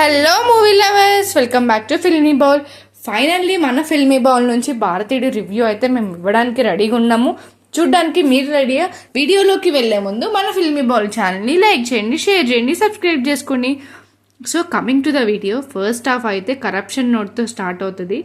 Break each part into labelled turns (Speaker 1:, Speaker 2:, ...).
Speaker 1: Hello movie lovers, welcome back to filmy bowl. Finally మన filmy bowl నుంచి భారతీయుడు రివ్యూ అయితే మేము ఇవ్వడానికి రెడీగా ఉన్నాము. చూడ్డానికి మీరు రెడీగా? వీడియోలోకి వెళ్ళే ముందు మన ఫిల్మీ బౌల్ ఛానల్ని లైక్ చేయండి, షేర్ చేయండి, సబ్స్క్రైబ్ చేసుకోండి. So coming to the video, first half అయితే కరప్షన్ నోట్తో స్టార్ట్ అవుతుంది.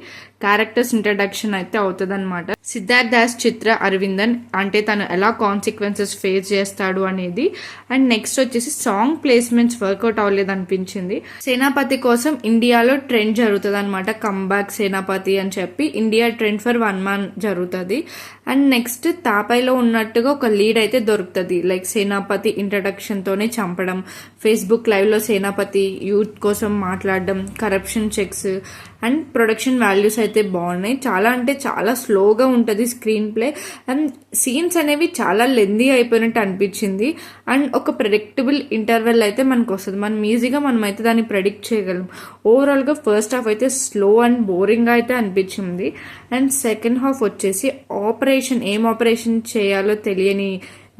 Speaker 1: క్యారెక్టర్స్ ఇంట్రడక్షన్ అయితే అవుతుంది అనమాట. సిద్ధార్థ్ దాస్ చిత్ర అరవిందన్ అంటే తను ఎలా కాన్సిక్వెన్సెస్ ఫేస్ చేస్తాడు అనేది. అండ్ నెక్స్ట్ వచ్చేసి సాంగ్ ప్లేస్మెంట్స్ వర్కౌట్ అవ్వలేదు అనిపించింది. సేనాపతి కోసం ఇండియాలో ట్రెండ్ జరుగుతుంది అనమాట. కమ్బ్యాక్ సేనాపతి అని చెప్పి ఇండియా ట్రెండ్ ఫర్ 1 month జరుగుతుంది. అండ్ నెక్స్ట్ తాపైలో ఉన్నట్టుగా ఒక లీడ్ అయితే దొరుకుతుంది. లైక్ సేనాపతి ఇంట్రడక్షన్తోనే చంపడం, ఫేస్బుక్ లైవ్లో సేనాపతి యూత్ కోసం మాట్లాడడం, corruption checks and production values అయితే బాగున్నాయి. చాలా అంటే చాలా స్లోగా ఉంటుంది స్క్రీన్ ప్లే. అండ్ సీన్స్ అనేవి చాలా లెందీ అయిపోయినట్టు అనిపించింది. అండ్ ఒక ప్రెడిక్టబుల్ ఇంటర్వెల్ అయితే మనకు వస్తుంది. మనం ఈజీగా మనం అయితే దాన్ని ప్రెడిక్ట్ చేయగలం. ఓవరాల్గా ఫస్ట్ హాఫ్ అయితే స్లో అండ్ బోరింగ్గా అయితే అనిపించింది. అండ్ సెకండ్ హాఫ్ వచ్చేసి ఏం ఆపరేషన్ చేయాలో తెలియని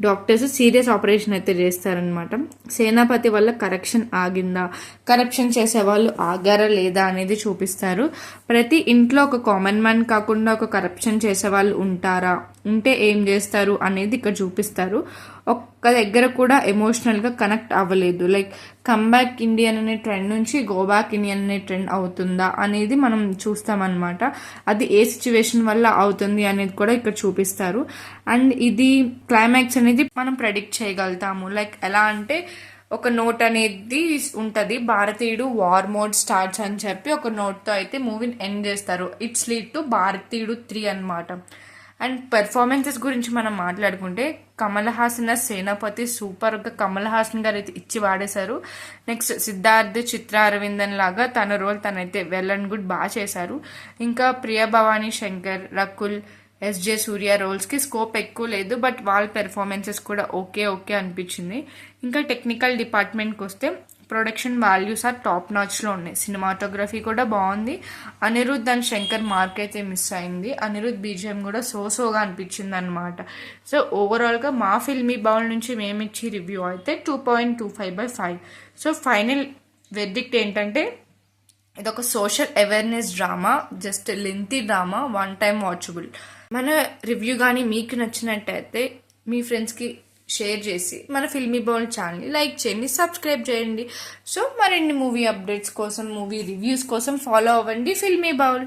Speaker 1: డాక్టర్స్ సీరియస్ ఆపరేషన్ అయితే చేస్తారనమాట. సేనాపతి వల్ల కరప్షన్ ఆగిందా, కరప్షన్ చేసే వాళ్ళు ఆగారా లేదా అనేది చూపిస్తారు. ప్రతి ఇంట్లో ఒక కామన్ మ్యాన్ కాకుండా ఒక కరప్షన్ చేసే వాళ్ళు ఉంటారా, ఉంటే ఏం చేస్తారు అనేది ఇక్కడ చూపిస్తారు. ఒక్క దగ్గర కూడా ఎమోషనల్గా కనెక్ట్ అవ్వలేదు. లైక్ కమ్బ్యాక్ ఇండియన్ అనే ట్రెండ్ నుంచి గో బ్యాక్ ఇండియన్ అనే ట్రెండ్ అవుతుందా అనేది మనం చూస్తామన్నమాట. అది ఏ సిచ్యువేషన్ వల్ల అవుతుంది అనేది కూడా ఇక్కడ చూపిస్తారు. అండ్ ఇది క్లైమాక్స్ అనేది మనం ప్రెడిక్ట్ చేయగలుగుతాము. లైక్ ఎలా అంటే ఒక నోట్ అనేది ఉంటుంది, భారతీయుడు వార్ మోడ్ స్టార్ట్స్ అని చెప్పి ఒక నోట్తో అయితే మూవీని ఎండ్ చేస్తారు. ఇట్స్ లీడ్ టు భారతీయుడు 3 అనమాట. అండ్ పెర్ఫార్మెన్సెస్ గురించి మనం మాట్లాడుకుంటే కమల్ హాసన్ సేనాపతి సూపర్గా కమల్ హాసన్ గారు అయితే ఇచ్చి వాడేశారు. నెక్స్ట్ సిద్ధార్థ్ చిత్ర అరవిందన్ లాగా తన రోల్ తనైతే వెల్ అండ్ గుడ్ బాగా చేశారు. ఇంకా ప్రియా భవానీ శంకర్, రకుల్, ఎస్జే సూర్య రోల్స్కి స్కోప్ ఎక్కువ లేదు, బట్ వాళ్ళ పెర్ఫార్మెన్సెస్ కూడా ఓకే అనిపించింది. ఇంకా టెక్నికల్ డిపార్ట్మెంట్కి వస్తే ప్రొడక్షన్ వాల్యూస్ ఆర్ టాప్ నాచ్లో ఉన్నాయి. సినిమాటోగ్రఫీ కూడా బాగుంది. అనిరుద్ధ్ అండ్ శంకర్ మార్క్ అయితే మిస్ అయింది. అనిరుద్ధ్ బీజిఎం కూడా సోగా అనిపించింది అనమాట. సో ఓవరాల్గా మా ఫిల్మీ బౌల్ నుంచి మేమిచ్చి రివ్యూ అయితే 2.25/5. సో ఫైనల్ వెర్డిక్ట్ ఏంటంటే ఇదొక social awareness drama, just lengthy drama, 1 time watchable. మన రివ్యూ కానీ మీకు నచ్చినట్టయితే మీ ఫ్రెండ్స్కి షేర్ చేసి మన ఫిల్మీ బౌల్ ఛానల్ని లైక్ చేయండి, సబ్స్క్రైబ్ చేయండి. సో మరిన్ని మూవీ అప్డేట్స్ కోసం, మూవీ రివ్యూస్ కోసం ఫాలో అవ్వండి ఫిల్మీ బౌల్.